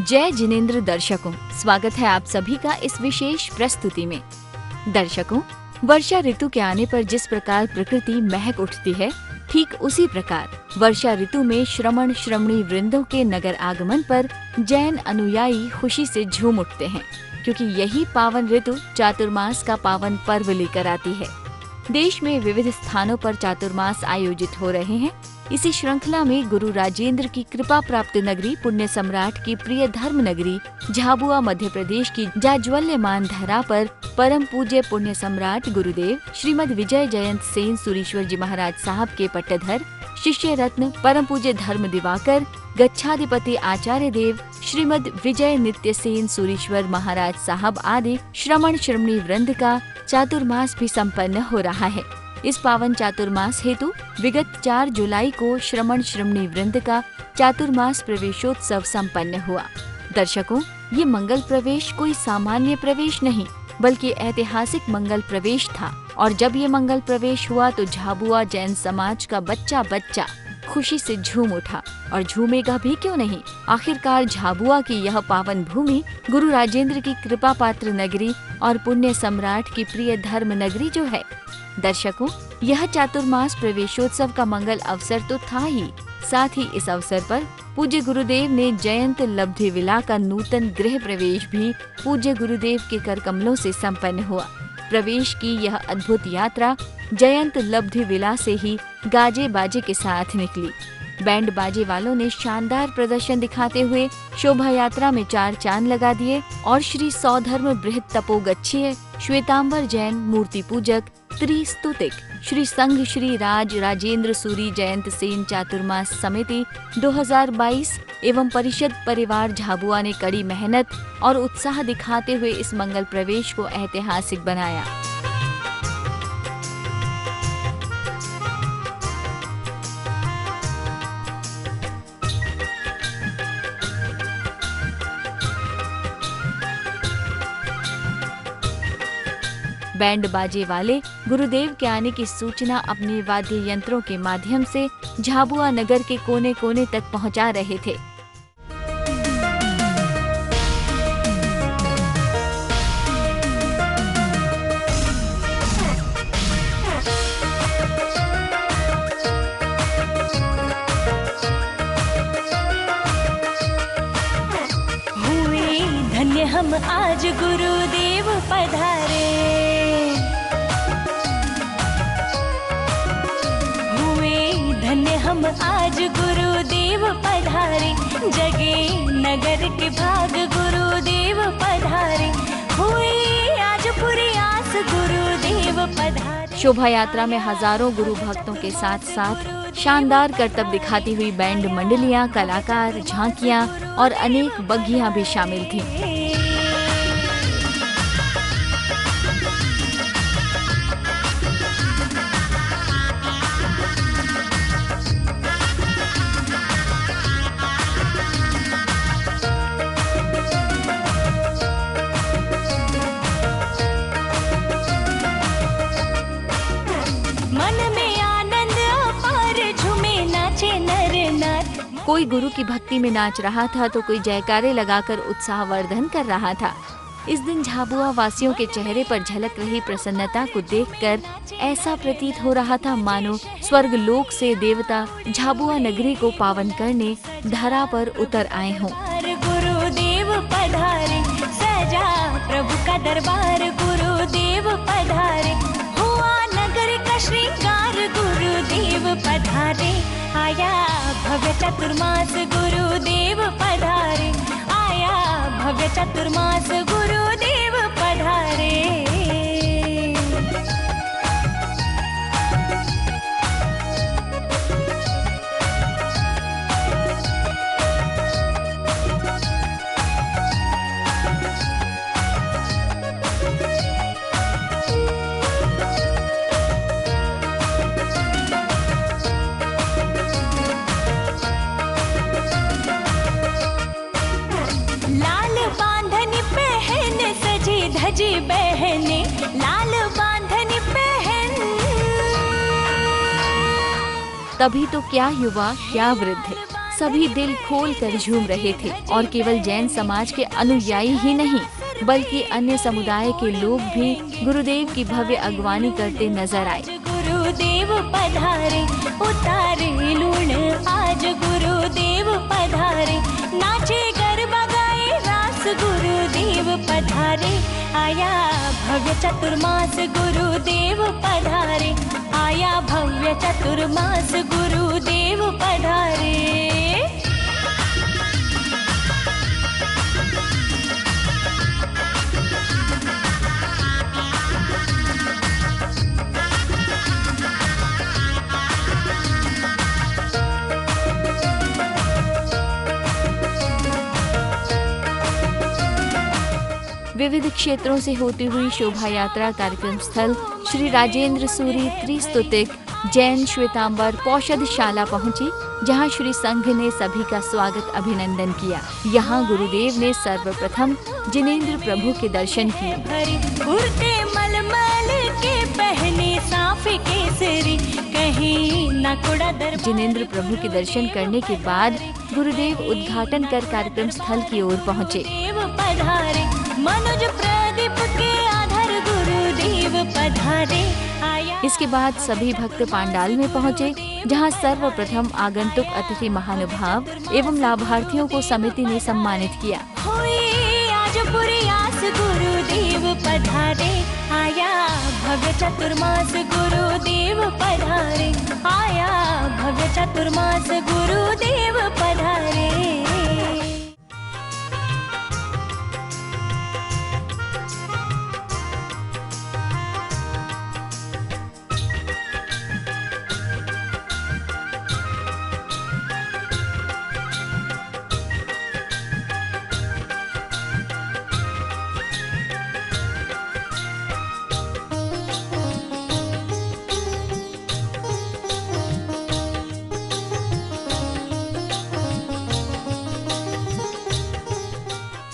जय जिनेंद्र दर्शकों, स्वागत है आप सभी का इस विशेष प्रस्तुति में। दर्शकों, वर्षा ऋतु के आने पर जिस प्रकार प्रकृति महक उठती है, ठीक उसी प्रकार वर्षा ऋतु में श्रमण श्रमणी वृंदों के नगर आगमन पर जैन अनुयायी खुशी से झूम उठते हैं, क्योंकि यही पावन ऋतु चातुर्मास का पावन पर्व लेकर आती है। देश में विविध स्थानों पर चातुर्मास आयोजित हो रहे हैं। इसी श्रृंखला में गुरु राजेंद्र की कृपा प्राप्त नगरी पुण्य सम्राट की प्रिय धर्म नगरी झाबुआ मध्य प्रदेश की जाज्वल्यमान धरा पर परम पूज्य पुण्य सम्राट गुरुदेव श्रीमद विजय जयंत सेन सूरीश्वर जी महाराज साहब के पट्टधर शिष्य रत्न परम पूज्य धर्म दिवाकर गच्छाधिपति आचार्य देव श्रीमद विजय नित्य सेन सूरीश्वर महाराज साहब आदि श्रमण श्रमणी वृंद का चातुर्मास भी संपन्न हो रहा है। इस पावन चातुर्मास हेतु विगत 4 जुलाई को श्रमण श्रमणी वृंद का चातुर्मास प्रवेशोत्सव संपन्न हुआ। दर्शकों, ये मंगल प्रवेश कोई सामान्य प्रवेश नहीं, बल्कि ऐतिहासिक मंगल प्रवेश था। और जब ये मंगल प्रवेश हुआ तो झाबुआ जैन समाज का बच्चा बच्चा खुशी से झूम उठा, और झूमेगा भी क्यों नहीं। आखिरकार झाबुआ की यह पावन भूमि गुरु राजेंद्र की कृपा पात्र नगरी और पुण्य सम्राट की प्रिय धर्म नगरी जो है। दर्शकों, यह चातुर्मास प्रवेशोत्सव का मंगल अवसर तो था ही, साथ ही इस अवसर पर पूज्य गुरुदेव ने जयंत लब्धि विला का नूतन गृह प्रवेश भी पूज्य गुरुदेव के कर कमलों से संपन्न हुआ। प्रवेश की यह अद्भुत यात्रा जयंत लब्धि विला से ही गाजे बाजे के साथ निकली। बैंड बाजे वालों ने शानदार प्रदर्शन दिखाते हुए शोभा यात्रा में 4 चांद लगा दिए और श्री सौधर्म बृहत तपोगच्छीय श्वेतांबर जैन मूर्ति पूजक त्रिस्तुतिक श्री संघ श्री राज राजेंद्र सूरी जयंत सेन चातुर्मास समिति 2022 एवं परिषद परिवार झाबुआ ने कड़ी मेहनत और उत्साह दिखाते हुए इस मंगल प्रवेश को ऐतिहासिक बनाया। बैंड बाजे वाले गुरुदेव के आने की सूचना अपने वाद्य यंत्रों के माध्यम से झाबुआ नगर के कोने कोने तक पहुंचा रहे थे। हुए धन्य हम आज गुरुदेव पधारे, धन्य हम आज गुरुदेव पधारे, जगे नगर के भाग गुरुदेव पधारे, हुई आज पूरी आस गुरुदेव पधारे। शोभा यात्रा में हजारों गुरु भक्तों के साथ साथ शानदार करतब दिखाती हुई बैंड मंडलियां, कलाकार, झांकियां और अनेक बग्घियां भी शामिल थीं। कोई गुरु की भक्ति में नाच रहा था तो कोई जयकारे लगाकर उत्साहवर्धन कर रहा था। इस दिन झाबुआ वासियों के चेहरे पर झलक रही प्रसन्नता को देखकर ऐसा प्रतीत हो रहा था मानो स्वर्ग लोक से देवता झाबुआ नगरी को पावन करने धरा पर उतर आए हों। गुरुदेव पधारे, सजा प्रभु का दरबार गुरुदेव पधारे, हुआ नगर का श्रृंगार गुरुदेव पधारे, आया भव्य चातुर्मास गुरुदेव पधारे, आया भव्य चातुर्मास गुरुदेव पधारे। धजी बहने लाल बांधन पहन, तभी तो क्या युवा क्या वृद्ध सभी दिल खोल कर झूम रहे थे और केवल जैन समाज के अनुयायी ही नहीं बल्कि अन्य समुदाय के लोग भी गुरुदेव की भव्य अगवानी करते नजर आए। गुरुदेव पधारे उतारे लूण आज गुरुदेव पधारे, नाचे गरबा गाए रास गुरुदेव पधारे, आया भव्य चतुर्मास गुरुदेव पधारे, आया भव्य चतुर्मास गुरुदेव पधारे। विविध क्षेत्रों से होती हुई शोभा यात्रा कार्यक्रम स्थल श्री राजेंद्र सूरी त्रिस्तुतिक जैन श्वेतांबर पौषधशाला पहुंची, जहां श्री संघ ने सभी का स्वागत अभिनंदन किया। यहां गुरुदेव ने सर्वप्रथम जिनेंद्र प्रभु के दर्शन किए। कुर्ते मलमल के पहने साफ केसरी, कहीं न कुड़ा दर। जिनेंद्र प्रभु के दर्शन करने के बाद गुरुदेव उद्घाटन कर कार्यक्रम स्थल की ओर पहुँचे। पधारे मनोज प्रदीप के आधार गुरुदेव पधारे, आया। इसके बाद सभी भक्त पांडाल में पहुँचे, जहां सर्वप्रथम आगंतुक अतिथि महानुभाव एवं लाभार्थियों को समिति ने सम्मानित किया। हुई आज पुरियास गुरुदेव पधारे, आया भव्य चतुर्मास गुरुदेव पधारे, आया भव्य चतुर्मास गुरुदेव पधारे।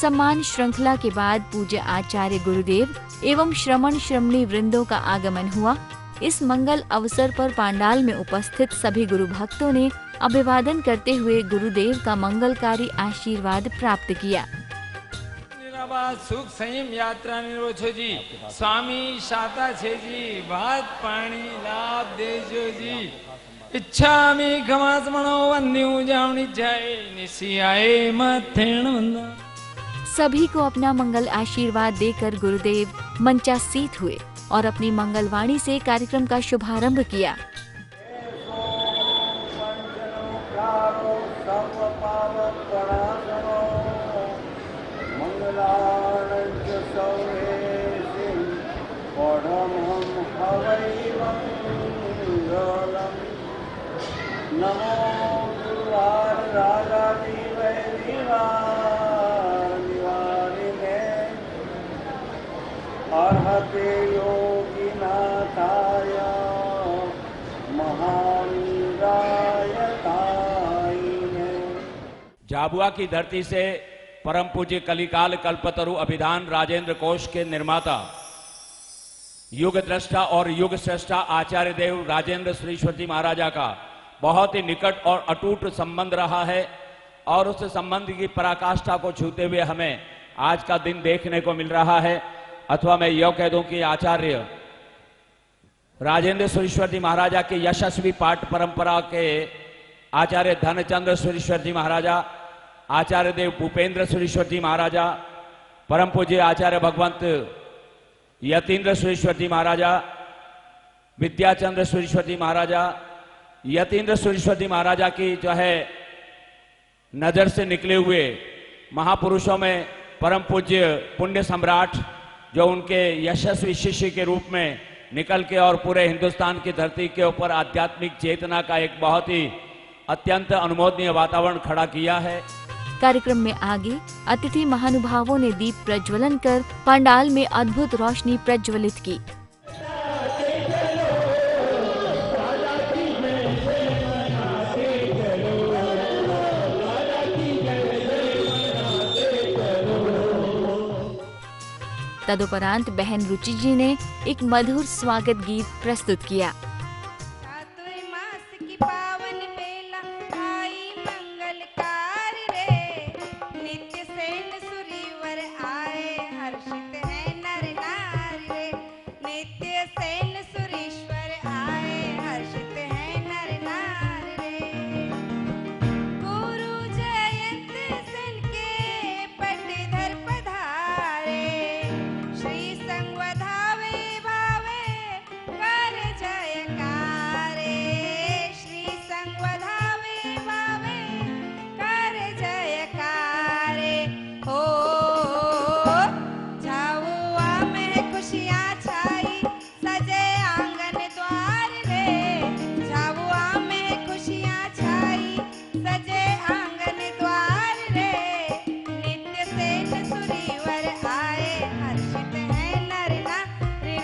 सम्मान श्रृंखला के बाद पूज्य आचार्य गुरुदेव एवं श्रमण श्रमणी वृंदों का आगमन हुआ। इस मंगल अवसर पर पांडाल में उपस्थित सभी गुरु भक्तों ने अभिवादन करते हुए गुरुदेव का मंगलकारी आशीर्वाद प्राप्त किया। सुख संयम यात्रा निर्वो जी, स्वामी शाता छे जी, भात पानी लाभ देजो जी, इच्छा में खमास मनो वन्यू जावनी जाए निसियाए मथेण वंदा। सभी को अपना मंगल आशीर्वाद देकर गुरुदेव मंचासीत हुए और अपनी मंगलवाणी से कार्यक्रम का शुभारंभ किया। अर्हते योगिनाथाय महावीरायताय। झाबुआ की धरती से परम पूज्य कलिकाल कल्पतरु अभिधान राजेंद्र कोश के निर्माता युग दृष्टा और युग श्रेष्ठा आचार्य देव राजेंद्र श्रीश्वर जी महाराजा का बहुत ही निकट और अटूट संबंध रहा है और उस संबंध की पराकाष्ठा को छूते हुए हमें आज का दिन देखने को मिल रहा है। अथवा मैं यह कह दूं कि आचार्य राजेंद्र सुरेश्वर जी महाराजा के यशस्वी पाठ परंपरा के आचार्य धनचंद्र सुरेश्वर जी महाराजा, आचार्य देव भूपेंद्र सुरेश्वर जी महाराजा, परम पूज्य आचार्य भगवंत यतीन्द्र सुरेश्वर जी महाराजा, विद्याचंद्र सुरेश्वर जी महाराजा, यतीन्द्र सुरेश्वर जी महाराजा की जो है नजर से निकले हुए महापुरुषों में परम पूज्य पुण्य सम्राट जो उनके यशस्वी शिष्य के रूप में निकल के और पूरे हिंदुस्तान की धरती के ऊपर आध्यात्मिक चेतना का एक बहुत ही अत्यंत अनुमोदनीय वातावरण खड़ा किया है। कार्यक्रम में आगे अतिथि महानुभावों ने दीप प्रज्वलन कर पंडाल में अद्भुत रोशनी प्रज्वलित की। तदुपरांत बहन रुचि जी ने एक मधुर स्वागत गीत प्रस्तुत किया। सातवें मास की पावन बेला आई मंगल नित्य सेन सुरेश्वर आए, हर्षित है नर नार रे। गुरु जयंत सेन के पटधर पधारे, श्री संग धावे भावे कर जयकारे, श्री संग धावे भावे कर जयकारे। हो झाउआ में खुशियाँ छाई, सजे आंगन द्वार रे, झाउआ में खुशियाँ छाई, सजे आंगन द्वार रे। नित्य सेन सुरीवर आए, हर्षित है नर नारी रे।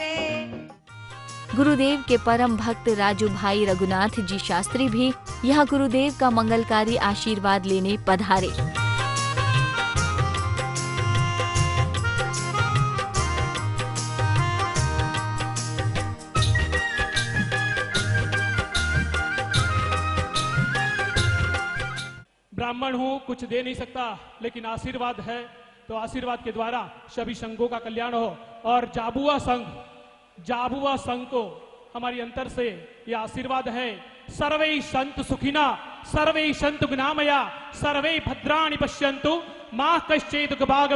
गुरुदेव के परम भक्त राजू भाई रघुनाथ जी शास्त्री भी यहाँ गुरुदेव का मंगलकारी आशीर्वाद लेने पधारे। ब्राह्मण हूँ, कुछ दे नहीं सकता, लेकिन आशीर्वाद है तो आशीर्वाद के द्वारा सभी संघों का कल्याण हो। और जाबुआ संघ को हमारी अंतर से यह आशीर्वाद है। सर्वे संत सुखिना, सर्वे संत गुणामया, सर्वे भद्राणि पश्यन्तु, मां कश्चित् दुःखभाग्।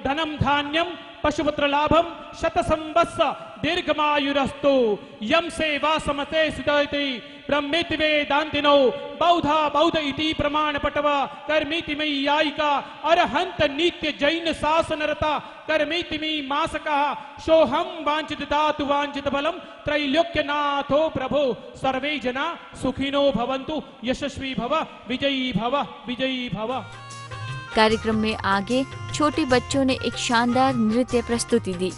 धनम धान्यम पशुपुत्र लाभम शत संवत्स दीर्घमायुरस्तु, यम सेवा समते सिद्धयति ब्रह्मेति वेदांतिनो, बौद्धा बौद्ध इति प्रमाण पटव कर्मीति मयि यायिका, अरहंत नित्य जैन शासनरता कर्मीति मयि मासका, सोहम वांछित दातु वांछित बलम त्रैलोक्यनाथो प्रभो, सर्वे जना सुखिनो भवन्तु, यशस्वी भव विजयी भव विजयी भव। कार्यक्रम में आगे छोटे बच्चों ने एक शानदार नृत्य प्रस्तुति दी।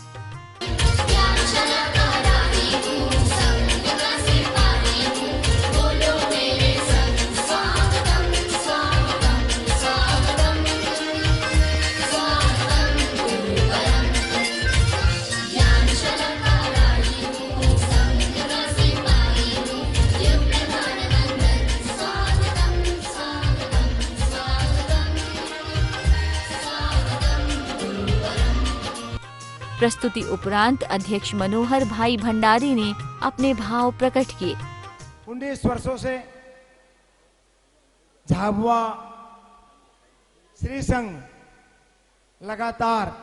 प्रस्तुति उपरांत अध्यक्ष मनोहर भाई भंडारी ने अपने भाव प्रकट किए। 19 वर्षों से झाबुआ श्री संघ लगातार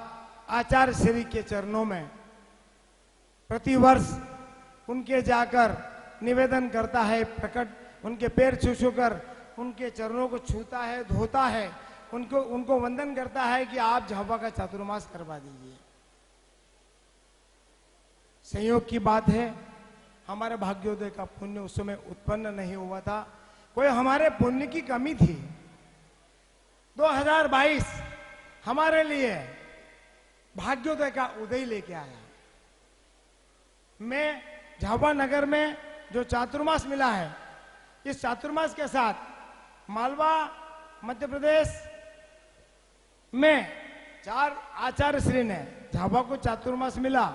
आचार्य श्री के चरणों में प्रतिवर्ष उनके जाकर निवेदन करता है, प्रकट उनके पैर छू छू कर उनके चरणों को छूता है, धोता है, उनको वंदन करता है कि आप झाबुआ का चातुर्मास करवा दीजिए। संयोग की बात है, हमारे भाग्योदय का पुण्य उस समय उत्पन्न नहीं हुआ था, कोई हमारे पुण्य की कमी थी। 2022 हमारे लिए भाग्योदय का उदय लेके आया। मैं झाबुआ नगर में जो चातुर्मास मिला है, इस चातुर्मास के साथ मालवा मध्य प्रदेश में 4 आचार्य श्री ने झाबुआ को चातुर्मास मिला,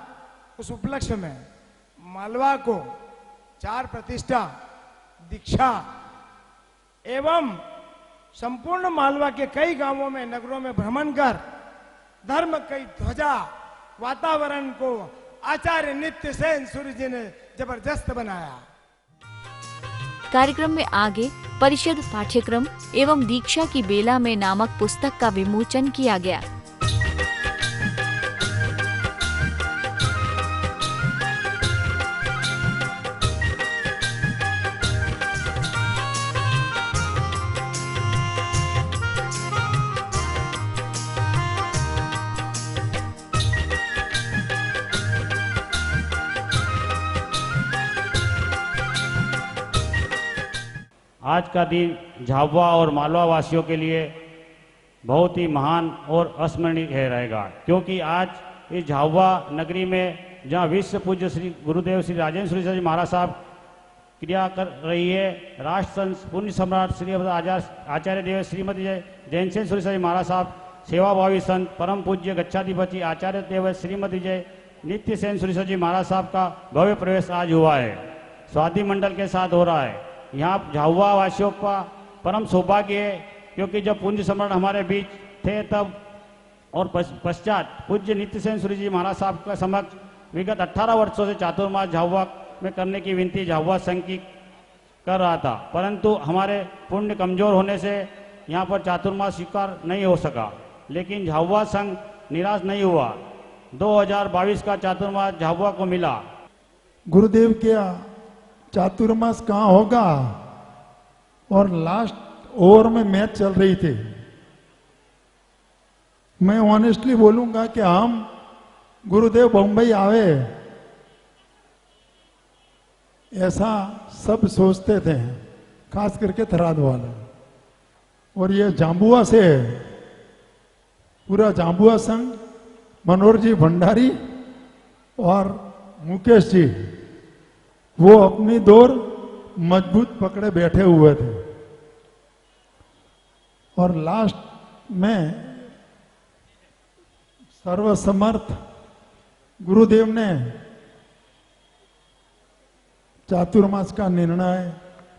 उस उपलक्ष्य में मालवा को 4 प्रतिष्ठा दीक्षा एवं संपूर्ण मालवा के कई गांवों में नगरों में भ्रमण कर धर्म की ध्वजा वातावरण को आचार्य नित्य सेन सूर्य जी ने जबरदस्त बनाया। कार्यक्रम में आगे परिषद पाठ्यक्रम एवं दीक्षा की बेला में नामक पुस्तक का विमोचन किया गया। आज का दिन झाबुआ और मालवा वासियों के लिए बहुत ही महान और अस्मरणीय रहेगा, क्योंकि आज इस झाबुआ नगरी में जहां विश्व पूज्य श्री गुरुदेव श्री राजेंद्र सूरी जी महाराज साहब क्रिया कर रही है, राष्ट्र पुण्य सम्राट श्री आचार्य देव श्रीमती जैन सेन सूरी जी महाराज साहब, सेवाभावी संत परम पूज्य गच्छाधिपति आचार्य देव श्रीमती जय नित्य सेन सूरी जी महाराज साहब का भव्य प्रवेश आज हुआ है, स्वाति मंडल के साथ हो रहा है। यहाँ झाबुआ वासियों का परम सौभाग्य है, क्योंकि जब पुण्य सम्राट हमारे बीच थे तब और पश्चात पूज्य नित्य सेन सूरी जी महाराज साहब का समक्ष विगत 18 वर्षों से चातुर्मास झाबुआ में करने की विनती झाबुआ संघ की कर रहा था, परंतु हमारे पुण्य कमजोर होने से यहाँ पर चातुर्मास स्वीकार नहीं हो सका। लेकिन झाबुआ संघ निराश नहीं हुआ। 2022 का चातुर्मास झाबुआ को मिला। गुरुदेव क्या चातुर्मास कहाँ होगा, और लास्ट ओवर में मैच चल रही थी। मैं ऑनेस्टली बोलूंगा कि हम गुरुदेव बम्बई आवे ऐसा सब सोचते थे, खास करके थराद वाले। और ये जांबुआ से पूरा जांबुआ संघ, मनोहर जी भंडारी और मुकेश जी, वो अपनी दौर मजबूत पकड़े बैठे हुए थे। और लास्ट में सर्वसमर्थ गुरुदेव ने चातुर्मास का निर्णय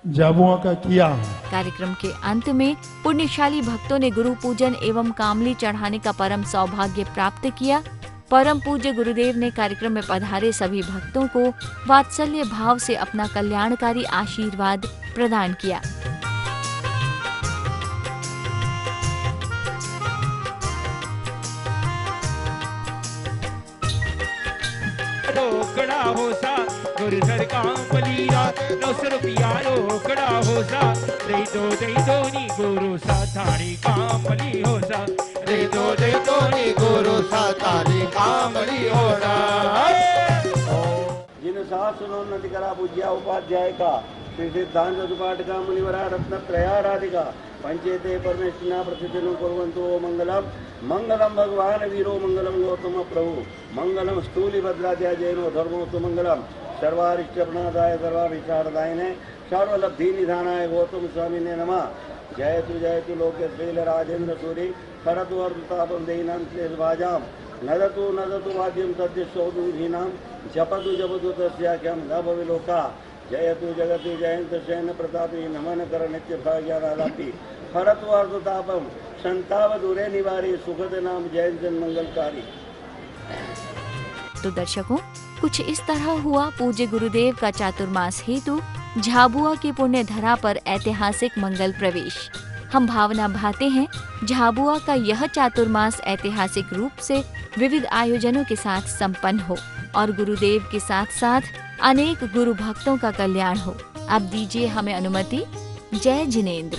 झाबुआ का किया। कार्यक्रम के अंत में पुण्यशाली भक्तों ने गुरु पूजन एवं कामली चढ़ाने का परम सौभाग्य प्राप्त किया। परम पूज्य गुरुदेव ने कार्यक्रम में पधारे सभी भक्तों को वात्सल्य भाव से अपना कल्याणकारी आशीर्वाद प्रदान किया। रोकड़ा हो सा गुरुधर कामलीरा 900 रुपया रोकड़ा हो सा दे दो नी गुरु सा थारी कामली हो सा दे दो नी गुरु सा थारी कामली हो सा। जिन शासनोन्नति करा पूज्या उपाध्याय का श्री सिद्धांत दुपाट का मुनिवरा रत्न त्रयाराधिका पंचेते परमेष्टिना प्रतिदिनं कुर्वन्तु मंगलम मंगलम भगवान वीरो मंगलम गौतम प्रभु मंगलम स्थूलिभद्राध्याय जैनो धर्मोस्तु मंगलम सर्वारिष्टप्रणादाय सर्वाभिचारदायिने सर्वलब्धि निधानाय गौतम स्वामी ने नमः। जयतु लोके श्रील राजेंद्र सूरि करतु अर्धतापम देहिनां क्लेशभाजाम नदतु वाद्यम तद्य सौदुधीनां जपतु तस्याख्यं न भविलोका। जयतु जगति जयंत शयन प्रतापी नमन कर नित्य भाग्यालापी हरतु अर्धतापम संताव दूरे निवारी सुखद नाम जयंत मंगलकारी। तो दर्शकों, कुछ इस तरह हुआ पूज्य गुरुदेव का चातुर्मास हेतु झाबुआ की पुण्य धरा पर ऐतिहासिक मंगल प्रवेश। हम भावना भाते हैं झाबुआ का यह चातुर्मास ऐतिहासिक रूप से विविध आयोजनों के साथ संपन्न हो और गुरुदेव के साथ साथ अनेक गुरु भक्तों का कल्याण हो। अब दीजिए हमें अनुमति। जय जिनेंद्र।